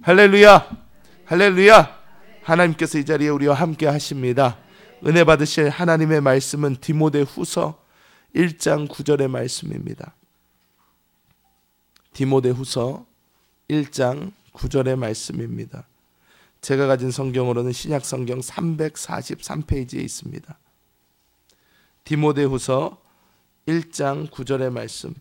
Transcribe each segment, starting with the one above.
할렐루야, 할렐루야. 하나님께서 이 자리에 우리와 함께 하십니다. 은혜 받으실 하나님의 말씀은 디모데후서 1장 9절의 말씀입니다. 디모데후서 1장 9절의 말씀입니다. 제가 가진 성경으로는 신약성경 343페이지에 있습니다. 디모데후서 1장 9절의 말씀,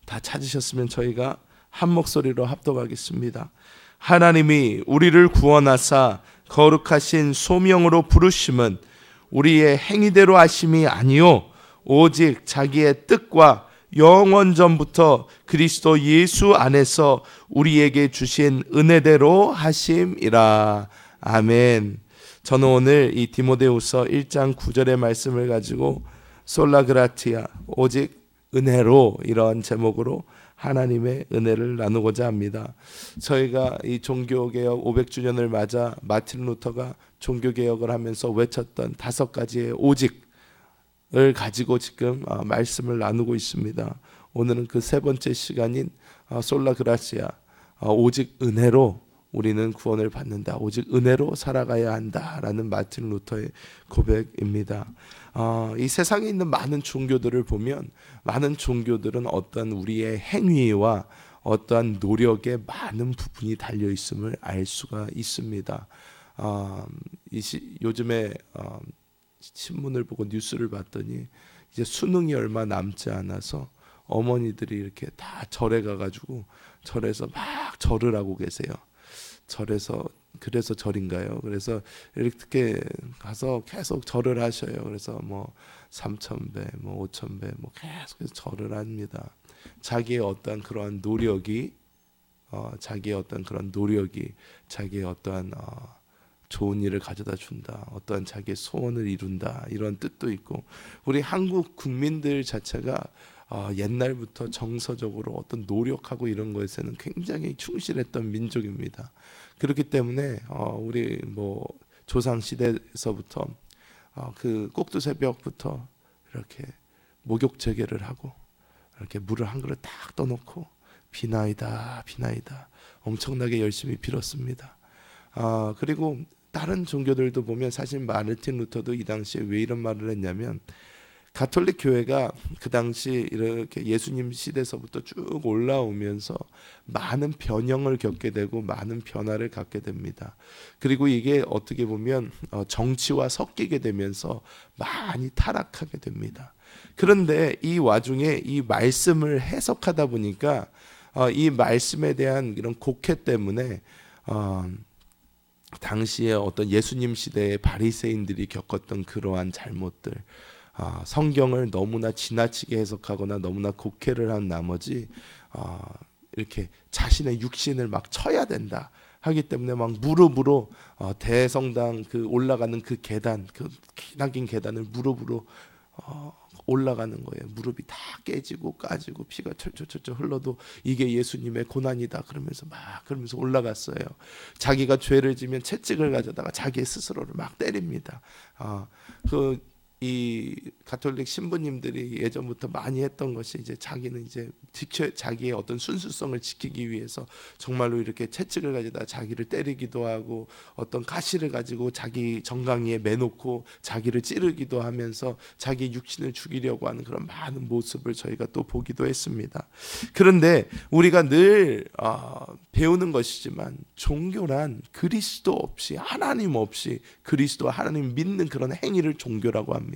다 찾으셨으면 저희가 한 목소리로 합독하겠습니다. 하나님이 우리를 구원하사 거룩하신 소명으로 부르심은 우리의 행위대로 하심이 아니요 오직 자기의 뜻과 영원 전부터 그리스도 예수 안에서 우리에게 주신 은혜대로 하심이라. 아멘. 저는 오늘 이 디모데후서 1장 9절의 말씀을 가지고 솔라 그라티아, 오직 은혜로, 이런 제목으로 하나님의 은혜를 나누고자 합니다. 저희가 이 종교개혁 500주년을 맞아 마틴 루터가 종교개혁을 하면서 외쳤던 5가지의 오직을 가지고 지금 말씀을 나누고 있습니다. 오늘은 그 세 번째 시간인 솔라 그라시아, 오직 은혜로 우리는 구원을 받는다, 오직 은혜로 살아가야 한다라는 마틴 루터의 고백입니다. 이 세상에 있는 많은 종교들을 보면 많은 종교들은 어떤 우리의 행위와 어떠한 노력에 많은 부분이 달려 있음을 알 수가 있습니다. 요즘에 신문을 보고 뉴스를 봤더니 이제 수능이 얼마 남지 않아서 어머니들이 이렇게 다 절에 가가지고 절에서 막 절을 하고 계세요. 절에서, 그래서 절인가요? 그래서 이렇게 가서 계속 절을 하셔요. 그래서 뭐 3,000배, 뭐 5,000배, 뭐 계속해서 절을 합니다. 자기의 어떠한 그러한 노력이, 자기의 어떤 그런 노력이 자기의 어떠한 좋은 일을 가져다 준다, 어떠한 자기의 소원을 이룬다, 이런 뜻도 있고, 우리 한국 국민들 자체가 옛날부터 정서적으로 어떤 노력하고 이런 것에는 굉장히 충실했던 민족입니다. 그렇기 때문에 우리 뭐 조상 시대에서부터 그 꼭두새벽부터 이렇게 목욕 재개를 하고 이렇게 물을 한 그릇 딱 떠놓고 비나이다 비나이다 엄청나게 열심히 빌었습니다. 그리고 다른 종교들도 보면 사실 마르틴 루터도 이 당시에 왜 이런 말을 했냐면, 가톨릭 교회가 그 당시 이렇게 예수님 시대서부터 쭉 올라오면서 많은 변형을 겪게 되고 많은 변화를 갖게 됩니다. 그리고 이게 어떻게 보면 정치와 섞이게 되면서 많이 타락하게 됩니다. 그런데 이 와중에 이 말씀을 해석하다 보니까 이 말씀에 대한 이런 곡해 때문에 당시에 어떤 예수님 시대의 바리새인들이 겪었던 그러한 잘못들, 성경을 너무나 지나치게 해석하거나 너무나 곡해를 한 나머지 이렇게 자신의 육신을 막 쳐야 된다 하기 때문에 막 무릎으로 대성당 그 올라가는 그 계단, 그 기나긴 계단을 무릎으로 올라가는 거예요. 무릎이 다 깨지고 까지고 피가 철철철철 흘러도 이게 예수님의 고난이다 그러면서 올라갔어요. 자기가 죄를 지면 채찍을 가져다가 자기 스스로를 막 때립니다. 이 가톨릭 신부님들이 예전부터 많이 했던 것이, 이제 자기는 이제 자기의 어떤 순수성을 지키기 위해서 정말로 이렇게 채찍을 가져다 자기를 때리기도 하고, 어떤 가시를 가지고 자기 정강이에 매놓고 자기를 찌르기도 하면서 자기 육신을 죽이려고 하는 그런 많은 모습을 저희가 또 보기도 했습니다. 그런데 우리가 늘 배우는 것이지만, 종교란 그리스도 없이, 하나님 없이 그리스도, 하나님 믿는 그런 행위를 종교라고 합니다.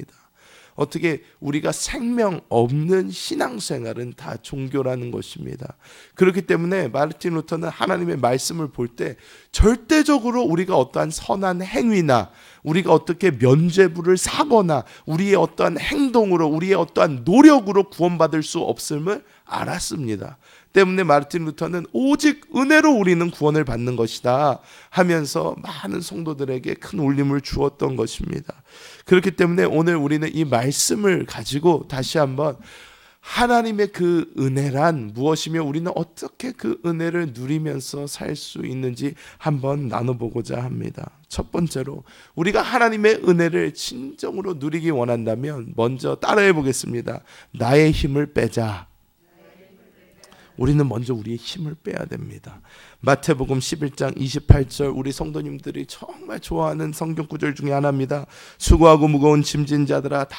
어떻게 우리가 생명 없는 신앙생활은 다 종교라는 것입니다. 그렇기 때문에 마르틴 루터는 하나님의 말씀을 볼 때 절대적으로 우리가 어떠한 선한 행위나 우리가 어떻게 면죄부를 사거나 우리의 어떠한 행동으로, 우리의 어떠한 노력으로 구원받을 수 없음을 알았습니다. 때문에 마르틴 루터는 오직 은혜로 우리는 구원을 받는 것이다 하면서 많은 성도들에게 큰 울림을 주었던 것입니다. 그렇기 때문에 오늘 우리는 이 말씀을 가지고 다시 한번 하나님의 그 은혜란 무엇이며 우리는 어떻게 그 은혜를 누리면서 살 수 있는지 한번 나눠보고자 합니다. 첫 번째로, 우리가 하나님의 은혜를 진정으로 누리기 원한다면 먼저 따라해 보겠습니다. 나의 힘을 빼자. 우리는 먼저 우리의 힘을 빼야 됩니다. 마태복음 11장 28절, 우리 성도님들이 정말 좋아하는 성경 구절 중에 하나입니다. 수고하고 무거운 짐진 자들아 다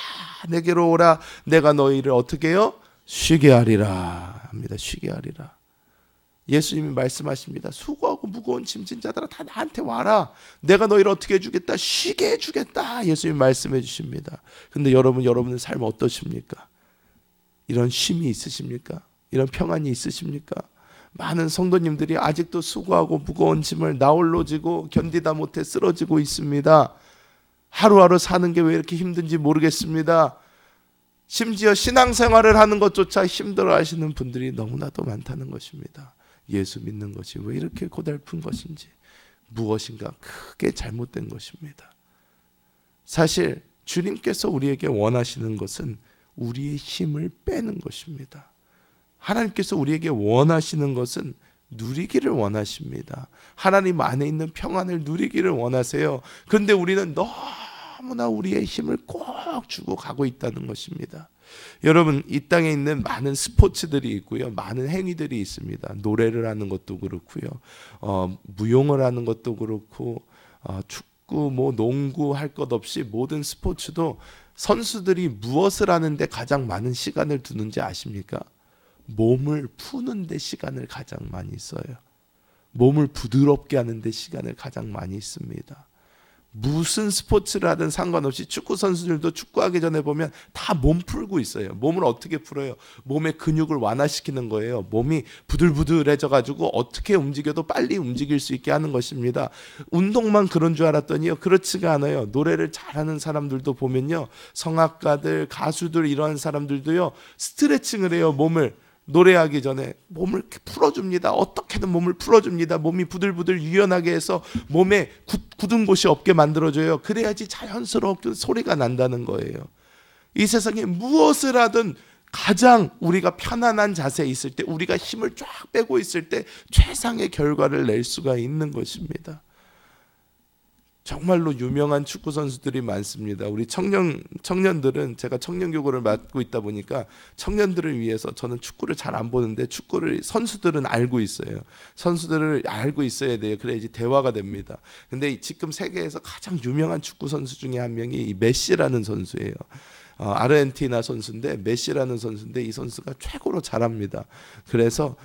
내게로 오라. 내가 너희를 어떻게 해요? 쉬게 하리라 합니다. 쉬게 하리라. 예수님이 말씀하십니다. 수고하고 무거운 짐진 자들아 다 나한테 와라. 내가 너희를 어떻게 해주겠다? 쉬게 해주겠다. 예수님이 말씀해 주십니다. 근데 여러분의 삶 어떠십니까? 이런 쉼이 있으십니까? 이런 평안이 있으십니까? 많은 성도님들이 아직도 수고하고 무거운 짐을 나홀로 지고 견디다 못해 쓰러지고 있습니다. 하루하루 사는 게 왜 이렇게 힘든지 모르겠습니다. 심지어 신앙생활을 하는 것조차 힘들어 하시는 분들이 너무나도 많다는 것입니다. 예수 믿는 것이 왜 이렇게 고달픈 것인지, 무엇인가 크게 잘못된 것입니다. 사실 주님께서 우리에게 원하시는 것은 우리의 힘을 빼는 것입니다. 하나님께서 우리에게 원하시는 것은 누리기를 원하십니다. 하나님 안에 있는 평안을 누리기를 원하세요. 그런데 우리는 너무나 우리의 힘을 꼭 주고 가고 있다는 것입니다. 여러분, 이 땅에 있는 많은 스포츠들이 있고요, 많은 행위들이 있습니다. 노래를 하는 것도 그렇고요, 무용을 하는 것도 그렇고, 축구, 농구 할 것 없이 모든 스포츠도 선수들이 무엇을 하는데 가장 많은 시간을 두는지 아십니까? 몸을 푸는 데 시간을 가장 많이 써요. 몸을 부드럽게 하는 데 시간을 가장 많이 씁니다. 무슨 스포츠를 하든 상관없이 축구 선수들도 축구하기 전에 보면 다 몸 풀고 있어요. 몸을 어떻게 풀어요? 몸의 근육을 완화시키는 거예요. 몸이 부들부들해져 가지고 어떻게 움직여도 빨리 움직일 수 있게 하는 것입니다. 운동만 그런 줄 알았더니요, 그렇지가 않아요. 노래를 잘하는 사람들도 보면요, 성악가들, 가수들, 이런 사람들도요, 스트레칭을 해요. 몸을 노래하기 전에 몸을 이렇게 풀어줍니다. 어떻게든 몸을 풀어줍니다. 몸이 부들부들 유연하게 해서 몸에 굳은 곳이 없게 만들어줘요. 그래야지 자연스럽게 소리가 난다는 거예요. 이 세상에 무엇을 하든 가장 우리가 편안한 자세에 있을 때, 우리가 힘을 쫙 빼고 있을 때 최상의 결과를 낼 수가 있는 것입니다. 정말로 유명한 축구 선수들이 많습니다. 우리 청년들은, 제가 청년교구를 맡고 있다 보니까 청년들을 위해서, 저는 축구를 잘 안 보는데 축구를 선수들은 알고 있어요. 선수들을 알고 있어야 돼요. 그래야지 대화가 됩니다. 근데 지금 세계에서 가장 유명한 축구 선수 중에 한 명이 이 메시라는 선수예요. 아르헨티나 선수인데, 메시라는 선수인데, 이 선수가 최고로 잘합니다. 그래서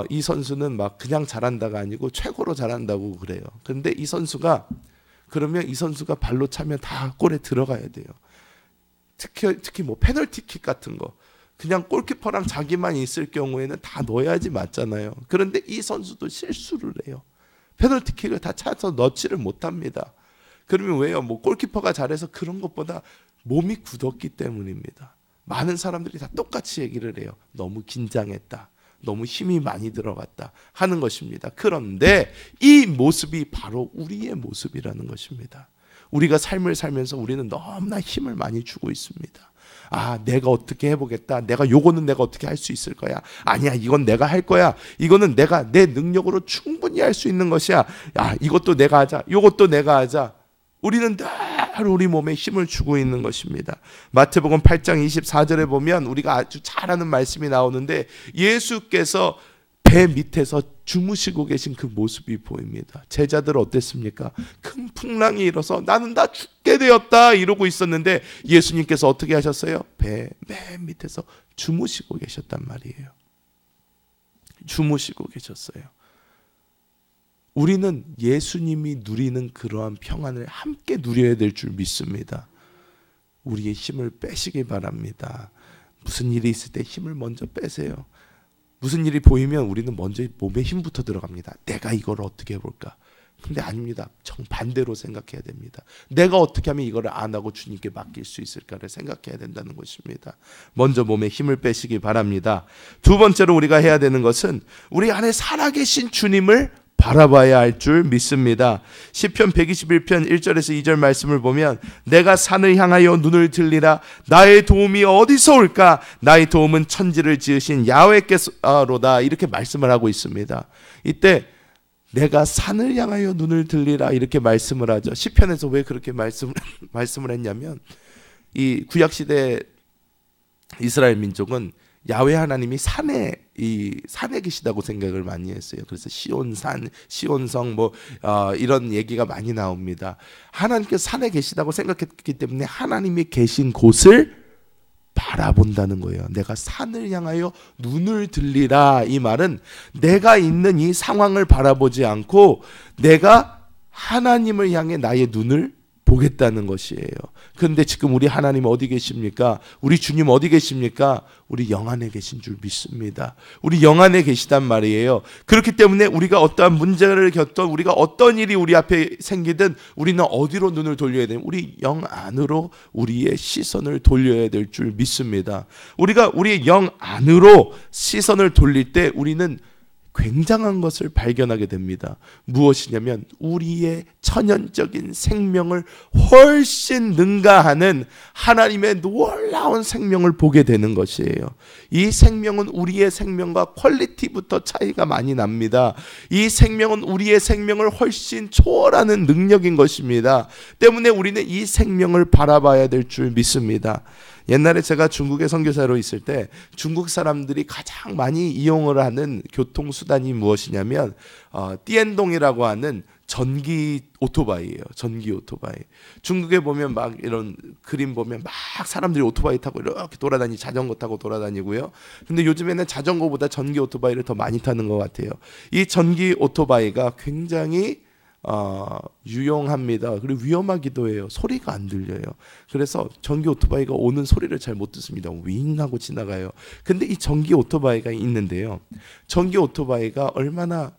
이 선수는 막 그냥 잘한다가 아니고 최고로 잘한다고 그래요. 근데 이 선수가, 그러면 이 선수가 발로 차면 다 골에 들어가야 돼요. 특히 페널티킥 같은 거, 그냥 골키퍼랑 자기만 있을 경우에는 다 넣어야지 맞잖아요. 그런데 이 선수도 실수를 해요. 페널티킥을 다 차서 넣지를 못합니다. 그러면 왜요? 골키퍼가 잘해서 그런 것보다 몸이 굳었기 때문입니다. 많은 사람들이 다 똑같이 얘기를 해요. 너무 긴장했다, 너무 힘이 많이 들어갔다 하는 것입니다. 그런데 이 모습이 바로 우리의 모습이라는 것입니다. 우리가 삶을 살면서 우리는 너무나 힘을 많이 주고 있습니다. 내가 어떻게 해보겠다, 요거는 내가 어떻게 할 수 있을 거야, 아니야, 이건 내가 할 거야, 이거는 내가 내 능력으로 충분히 할 수 있는 것이야, 이것도 내가 하자, 요것도 내가 하자. 우리는 늘 우리 몸에 힘을 주고 있는 것입니다. 마태복음 8장 24절에 보면 우리가 아주 잘 아는 말씀이 나오는데, 예수께서 배 밑에서 주무시고 계신 그 모습이 보입니다. 제자들 어땠습니까? 큰 풍랑이 일어서 나는 다 죽게 되었다 이러고 있었는데, 예수님께서 어떻게 하셨어요? 배 맨 밑에서 주무시고 계셨단 말이에요. 주무시고 계셨어요. 우리는 예수님이 누리는 그러한 평안을 함께 누려야 될 줄 믿습니다. 우리의 힘을 빼시기 바랍니다. 무슨 일이 있을 때 힘을 먼저 빼세요. 무슨 일이 보이면 우리는 먼저 몸에 힘부터 들어갑니다. 내가 이걸 어떻게 해볼까? 근데 아닙니다. 정반대로 생각해야 됩니다. 내가 어떻게 하면 이걸 안 하고 주님께 맡길 수 있을까를 생각해야 된다는 것입니다. 먼저 몸에 힘을 빼시기 바랍니다. 두 번째로 우리가 해야 되는 것은 우리 안에 살아계신 주님을 바라봐야 할 줄 믿습니다. 시편 121편 1절에서 2절 말씀을 보면, 내가 산을 향하여 눈을 들리라. 나의 도움이 어디서 올까? 나의 도움은 천지를 지으신 야훼께로다. 이렇게 말씀을 하고 있습니다. 이때 내가 산을 향하여 눈을 들리라 이렇게 말씀을 하죠. 시편에서 왜 그렇게 말씀을 했냐면, 이 구약시대 이스라엘 민족은 야훼 하나님이 산에 계시다고 생각을 많이 했어요. 그래서 시온산, 시온성 이런 얘기가 많이 나옵니다. 하나님께서 산에 계시다고 생각했기 때문에 하나님이 계신 곳을 바라본다는 거예요. 내가 산을 향하여 눈을 들리라. 이 말은 내가 있는 이 상황을 바라보지 않고 내가 하나님을 향해 나의 눈을 보겠다는 것이에요. 그런데 지금 우리 하나님 어디 계십니까? 우리 주님 어디 계십니까? 우리 영 안에 계신 줄 믿습니다. 우리 영 안에 계시단 말이에요. 그렇기 때문에 우리가 어떠한 문제를 겪던, 우리가 어떤 일이 우리 앞에 생기든 우리는 어디로 눈을 돌려야 되냐? 우리 영 안으로 우리의 시선을 돌려야 될 줄 믿습니다. 우리가 우리 영 안으로 시선을 돌릴 때 우리는 굉장한 것을 발견하게 됩니다. 무엇이냐면 우리의 천연적인 생명을 훨씬 능가하는 하나님의 놀라운 생명을 보게 되는 것이에요. 이 생명은 우리의 생명과 퀄리티부터 차이가 많이 납니다. 이 생명은 우리의 생명을 훨씬 초월하는 능력인 것입니다. 때문에 우리는 이 생명을 바라봐야 될 줄 믿습니다. 옛날에 제가 중국에 선교사로 있을 때 중국 사람들이 가장 많이 이용을 하는 교통수단이 무엇이냐면 띠엔동이라고 하는 전기 오토바이예요. 전기 오토바이. 중국에 보면 막 이런 그림 보면 막 사람들이 오토바이 타고 이렇게 자전거 타고 돌아다니고요. 근데 요즘에는 자전거보다 전기 오토바이를 더 많이 타는 것 같아요. 이 전기 오토바이가 굉장히 유용합니다. 그리고 위험하기도 해요. 소리가 안 들려요. 그래서 전기 오토바이가 오는 소리를 잘 못 듣습니다. 윙 하고 지나가요. 근데 이 전기 오토바이가 있는데요. 전기 오토바이가 얼마나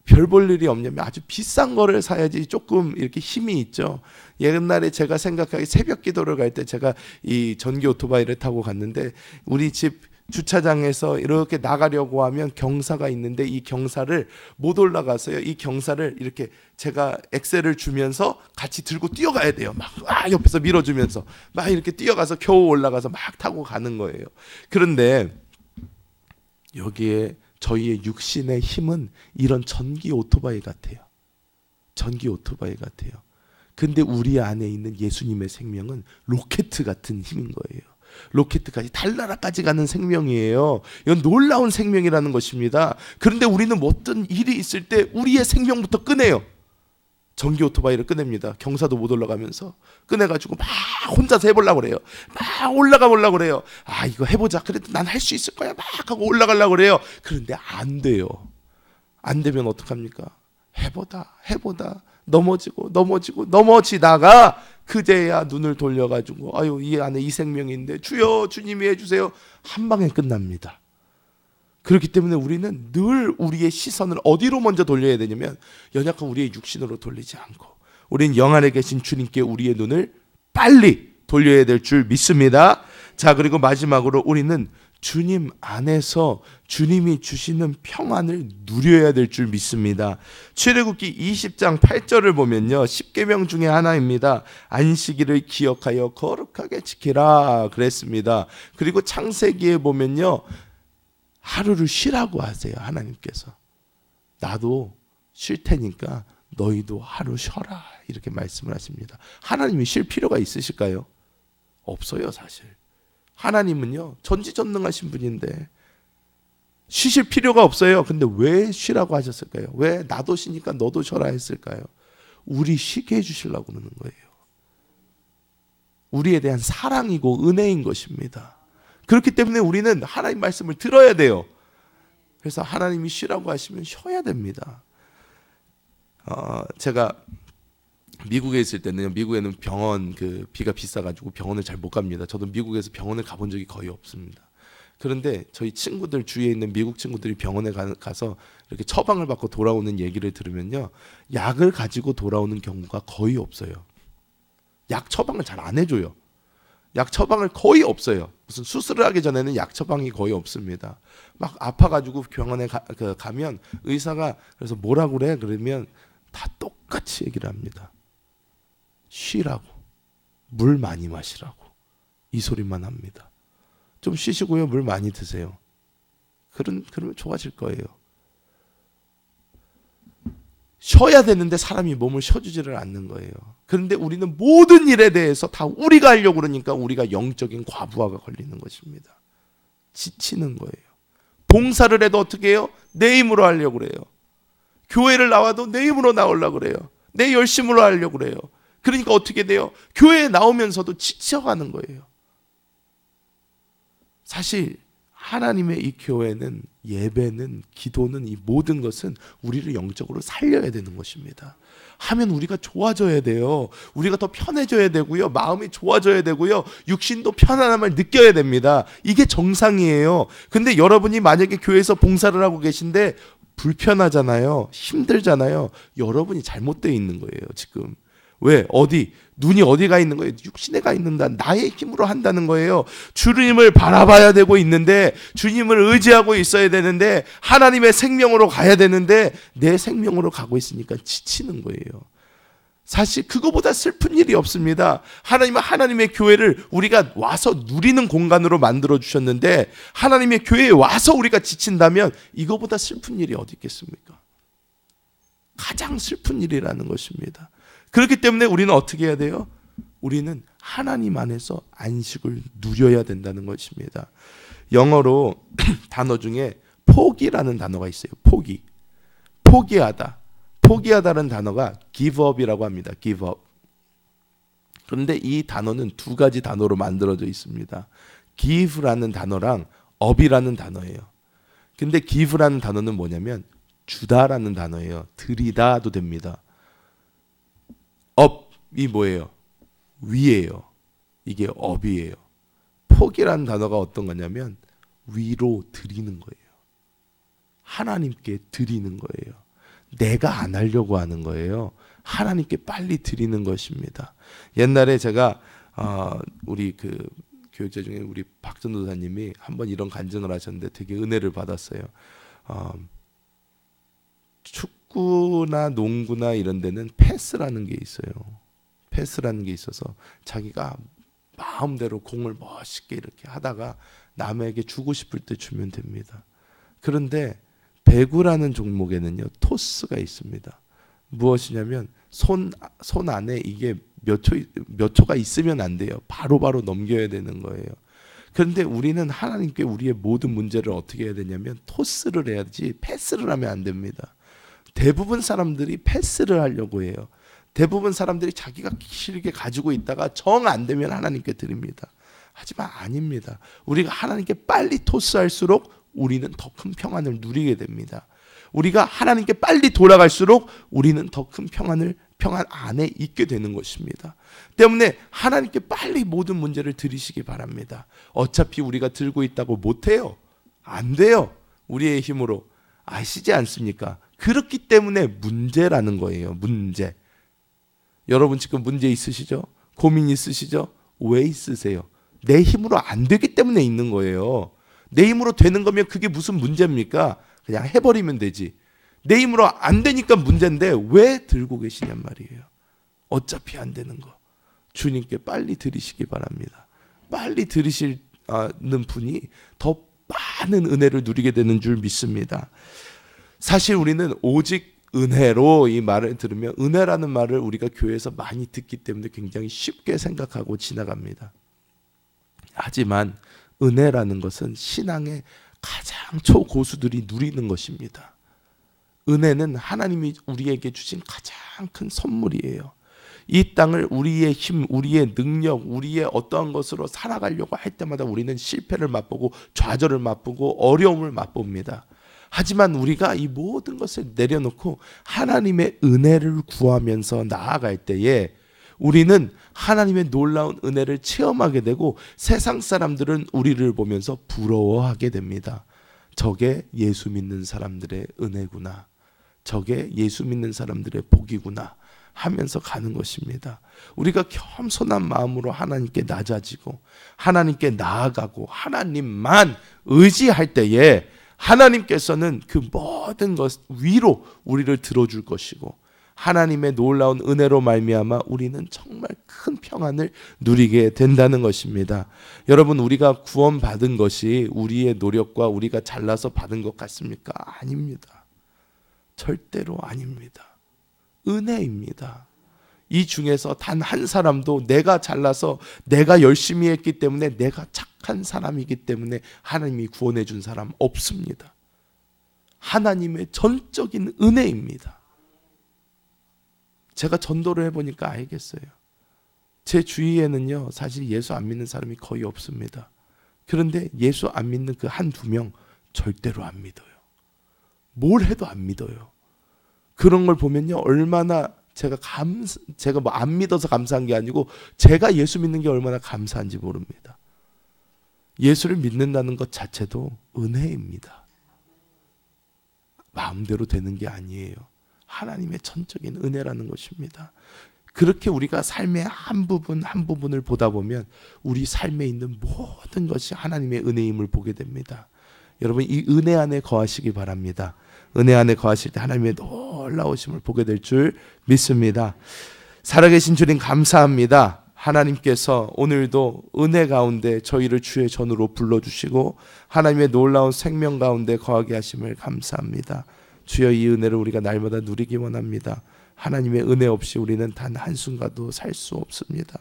별 볼 일이 없냐면 아주 비싼 거를 사야지 조금 이렇게 힘이 있죠. 옛날에 제가 생각하기 새벽 기도를 갈 때 제가 이 전기 오토바이를 타고 갔는데 우리 집 주차장에서 이렇게 나가려고 하면 경사가 있는데 이 경사를 못 올라가서요. 이 경사를 이렇게 제가 엑셀을 주면서 같이 들고 뛰어가야 돼요. 막 옆에서 밀어주면서 막 이렇게 뛰어가서 겨우 올라가서 막 타고 가는 거예요. 그런데 여기에 저희의 육신의 힘은 이런 전기 오토바이 같아요. 전기 오토바이 같아요. 근데 우리 안에 있는 예수님의 생명은 로켓 같은 힘인 거예요. 로켓까지 달나라까지 가는 생명이에요. 이건 놀라운 생명이라는 것입니다. 그런데 우리는 어떤 일이 있을 때 우리의 생명부터 꺼내요. 전기 오토바이를 꺼냅니다. 경사도 못 올라가면서 꺼내가지고 막 혼자서 해보려고 그래요. 막 올라가 보려고 그래요. 이거 해보자. 그래도 난 할 수 있을 거야. 막 하고 올라가려고 그래요. 그런데 안 돼요. 안 되면 어떡합니까? 해보다 넘어지다가 그제야 눈을 돌려가지고 이 안에 이 생명이 있는데 주여 주님이 해주세요. 한 방에 끝납니다. 그렇기 때문에 우리는 늘 우리의 시선을 어디로 먼저 돌려야 되냐면 연약한 우리의 육신으로 돌리지 않고 우리는 영 안에 계신 주님께 우리의 눈을 빨리 돌려야 될 줄 믿습니다. 자, 그리고 마지막으로 우리는 주님 안에서 주님이 주시는 평안을 누려야 될 줄 믿습니다. 출애굽기 20장 8절을 보면요, 10계명 중에 하나입니다. 안식일을 기억하여 거룩하게 지키라 그랬습니다. 그리고 창세기에 보면요, 하루를 쉬라고 하세요. 하나님께서 나도 쉴 테니까 너희도 하루 쉬어라 이렇게 말씀을 하십니다. 하나님이 쉴 필요가 있으실까요? 없어요. 사실 하나님은요 전지전능하신 분인데 쉬실 필요가 없어요. 근데 왜 쉬라고 하셨을까요? 왜 나도 쉬니까 너도 쉬어라 했을까요? 우리 쉬게 해주시려고 그러는 거예요. 우리에 대한 사랑이고 은혜인 것입니다. 그렇기 때문에 우리는 하나님 말씀을 들어야 돼요. 그래서 하나님이 쉬라고 하시면 쉬어야 됩니다. 제가 미국에 있을 때는 미국에는 병원 비가 비싸가지고 병원을 잘 못 갑니다. 저도 미국에서 병원을 가본 적이 거의 없습니다. 그런데 저희 친구들 주위에 있는 미국 친구들이 병원에 가서 이렇게 처방을 받고 돌아오는 얘기를 들으면요, 약을 가지고 돌아오는 경우가 거의 없어요. 약 처방을 잘 안 해줘요. 약 처방을 거의 없어요. 무슨 수술을 하기 전에는 약 처방이 거의 없습니다. 막 아파가지고 병원에 가면 의사가 그래서 뭐라고 그래? 그러면 다 똑같이 얘기를 합니다. 쉬라고, 물 많이 마시라고, 이 소리만 합니다. 좀 쉬시고요, 물 많이 드세요. 그러면 좋아질 거예요. 쉬어야 되는데 사람이 몸을 쉬어주지를 않는 거예요. 그런데 우리는 모든 일에 대해서 다 우리가 하려고 그러니까 우리가 영적인 과부하가 걸리는 것입니다. 지치는 거예요. 봉사를 해도 어떻게 해요? 내 힘으로 하려고 그래요. 교회를 나와도 내 힘으로 나오려고 그래요. 내 열심으로 하려고 그래요. 그러니까 어떻게 돼요? 교회에 나오면서도 지쳐가는 거예요. 사실 하나님의 이 교회는, 예배는, 기도는, 이 모든 것은 우리를 영적으로 살려야 되는 것입니다. 하면 우리가 좋아져야 돼요. 우리가 더 편해져야 되고요. 마음이 좋아져야 되고요. 육신도 편안함을 느껴야 됩니다. 이게 정상이에요. 근데 여러분이 만약에 교회에서 봉사를 하고 계신데 불편하잖아요. 힘들잖아요. 여러분이 잘못되어 있는 거예요, 지금. 왜? 눈이 어디가 있는 거예요? 육신에 가 있는다. 나의 힘으로 한다는 거예요. 주님을 바라봐야 되고 있는데, 주님을 의지하고 있어야 되는데, 하나님의 생명으로 가야 되는데 내 생명으로 가고 있으니까 지치는 거예요. 사실 그거보다 슬픈 일이 없습니다. 하나님은 하나님의 교회를 우리가 와서 누리는 공간으로 만들어 주셨는데, 하나님의 교회에 와서 우리가 지친다면 이거보다 슬픈 일이 어디 있겠습니까? 가장 슬픈 일이라는 것입니다. 그렇기 때문에 우리는 어떻게 해야 돼요? 우리는 하나님 안에서 안식을 누려야 된다는 것입니다. 영어로 단어 중에 포기라는 단어가 있어요. 포기하다. 포기하다는 단어가 give up이라고 합니다. give up. 그런데 이 단어는 두 가지 단어로 만들어져 있습니다. give라는 단어랑 up이라는 단어예요. 근데 give라는 단어는 뭐냐면 주다라는 단어예요. 드리다도 됩니다. up이 뭐예요? 위예요. 이게 up이에요. 포기라는 단어가 어떤 거냐면 위로 드리는 거예요. 하나님께 드리는 거예요. 내가 안 하려고 하는 거예요. 하나님께 빨리 드리는 것입니다. 옛날에 제가 우리 그 교육자 중에 우리 박전도사님이 한번 이런 간증을 하셨는데 되게 은혜를 받았어요. 축구나 농구나 이런 데는 패스라는 게 있어요. 패스라는 게 있어서 자기가 마음대로 공을 멋있게 이렇게 하다가 남에게 주고 싶을 때 주면 됩니다. 그런데 배구라는 종목에는요, 토스가 있습니다. 무엇이냐면 손 안에 이게 몇 초가 있으면 안 돼요. 바로바로 넘겨야 되는 거예요. 그런데 우리는 하나님께 우리의 모든 문제를 어떻게 해야 되냐면 토스를 해야지 패스를 하면 안 됩니다. 대부분 사람들이 패스를 하려고 해요. 대부분 사람들이 자기가 길게 가지고 있다가 정 안 되면 하나님께 드립니다. 하지만 아닙니다. 우리가 하나님께 빨리 토스할수록 우리는 더 큰 평안을 누리게 됩니다. 우리가 하나님께 빨리 돌아갈수록 우리는 더 큰 평안 안에 있게 되는 것입니다. 때문에 하나님께 빨리 모든 문제를 드리시기 바랍니다. 어차피 우리가 들고 있다고 못해요. 안 돼요. 우리의 힘으로. 아시지 않습니까? 그렇기 때문에 문제라는 거예요. 문제. 여러분 지금 문제 있으시죠? 고민 있으시죠? 왜 있으세요? 내 힘으로 안 되기 때문에 있는 거예요. 내 힘으로 되는 거면 그게 무슨 문제입니까? 그냥 해버리면 되지. 내 힘으로 안 되니까 문제인데 왜 들고 계시냔 말이에요. 어차피 안 되는 거. 주님께 빨리 드리시기 바랍니다. 빨리 드리시는 분이 더 많은 은혜를 누리게 되는 줄 믿습니다. 사실 우리는 오직 은혜로 이 말을 들으면, 은혜라는 말을 우리가 교회에서 많이 듣기 때문에 굉장히 쉽게 생각하고 지나갑니다. 하지만 은혜라는 것은 신앙의 가장 초고수들이 누리는 것입니다. 은혜는 하나님이 우리에게 주신 가장 큰 선물이에요. 이 땅을 우리의 힘, 우리의 능력, 우리의 어떠한 것으로 살아가려고 할 때마다 우리는 실패를 맛보고 좌절을 맛보고 어려움을 맛봅니다. 하지만 우리가 이 모든 것을 내려놓고 하나님의 은혜를 구하면서 나아갈 때에 우리는 하나님의 놀라운 은혜를 체험하게 되고 세상 사람들은 우리를 보면서 부러워하게 됩니다. 저게 예수 믿는 사람들의 은혜구나. 저게 예수 믿는 사람들의 복이구나 하면서 가는 것입니다. 우리가 겸손한 마음으로 하나님께 낮아지고 하나님께 나아가고 하나님만 의지할 때에 하나님께서는 그 모든 것 위로 우리를 들어줄 것이고 하나님의 놀라운 은혜로 말미암아 우리는 정말 큰 평안을 누리게 된다는 것입니다. 여러분, 우리가 구원받은 것이 우리의 노력과 우리가 잘나서 받은 것 같습니까? 아닙니다. 절대로 아닙니다. 은혜입니다. 이 중에서 단 한 사람도 내가 잘나서 내가 열심히 했기 때문에 내가 착한 사람이기 때문에 하나님이 구원해 준 사람 없습니다. 하나님의 전적인 은혜입니다. 제가 전도를 해보니까 알겠어요. 제 주위에는요, 사실 예수 안 믿는 사람이 거의 없습니다. 그런데 예수 안 믿는 그 한두 명 절대로 안 믿어요. 뭘 해도 안 믿어요. 그런 걸 보면요, 얼마나 제가 뭐 안 믿어서 감사한 게 아니고 제가 예수 믿는 게 얼마나 감사한지 모릅니다. 예수를 믿는다는 것 자체도 은혜입니다. 마음대로 되는 게 아니에요. 하나님의 전적인 은혜라는 것입니다. 그렇게 우리가 삶의 한 부분 한 부분을 보다 보면 우리 삶에 있는 모든 것이 하나님의 은혜임을 보게 됩니다. 여러분, 이 은혜 안에 거하시기 바랍니다. 은혜 안에 거하실 때 하나님의 놀라우심을 보게 될 줄 믿습니다. 살아계신 주님 감사합니다. 하나님께서 오늘도 은혜 가운데 저희를 주의 전으로 불러주시고 하나님의 놀라운 생명 가운데 거하게 하심을 감사합니다. 주여, 이 은혜를 우리가 날마다 누리기 원합니다. 하나님의 은혜 없이 우리는 단 한순간도 살 수 없습니다.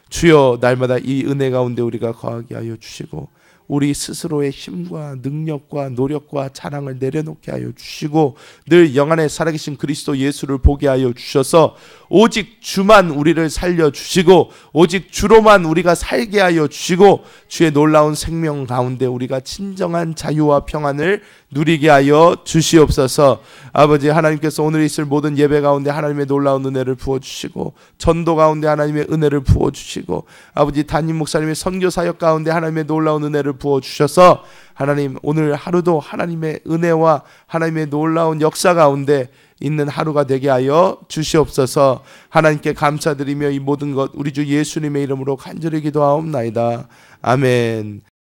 주여, 날마다 이 은혜 가운데 우리가 거하게 하여 주시고 우리 스스로의 힘과 능력과 노력과 자랑을 내려놓게 하여 주시고 늘 영안에 살아계신 그리스도 예수를 보게 하여 주셔서 오직 주만 우리를 살려주시고 오직 주로만 우리가 살게 하여 주시고 주의 놀라운 생명 가운데 우리가 진정한 자유와 평안을 누리게 하여 주시옵소서. 아버지, 하나님께서 오늘 있을 모든 예배 가운데 하나님의 놀라운 은혜를 부어주시고 전도 가운데 하나님의 은혜를 부어주시고 아버지, 담임 목사님의 선교 사역 가운데 하나님의 놀라운 은혜를 부어주셔서 하나님, 오늘 하루도 하나님의 은혜와 하나님의 놀라운 역사 가운데 있는 하루가 되게 하여 주시옵소서. 하나님께 감사드리며 이 모든 것 우리 주 예수님의 이름으로 간절히 기도하옵나이다. 아멘.